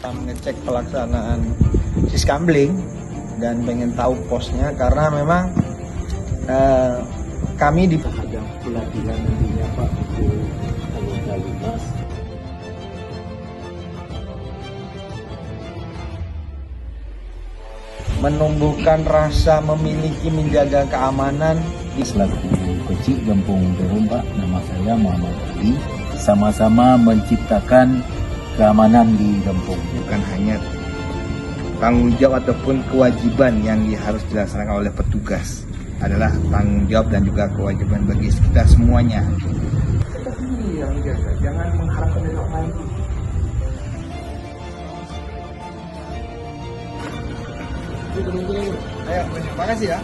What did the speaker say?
Mengecek pelaksanaan Siskambling dan pengen tahu posnya karena memang kami di ada pelatihan nantinya Pak untuk anggota Limas. menumbuhkan rasa memiliki menjaga keamanan di Selaku kecil Kampung Terung Pak, nama saya Muhammad Ali. Sama-sama menciptakan keamanan di kampung. bukan hanya tanggung jawab ataupun kewajiban yang harus dilaksanakan oleh petugas, adalah tanggung jawab dan juga kewajiban bagi kita semuanya. Kita sendiri yang jaga, jangan mengharapkan dari orang lain. Ayo, terima kasih ya.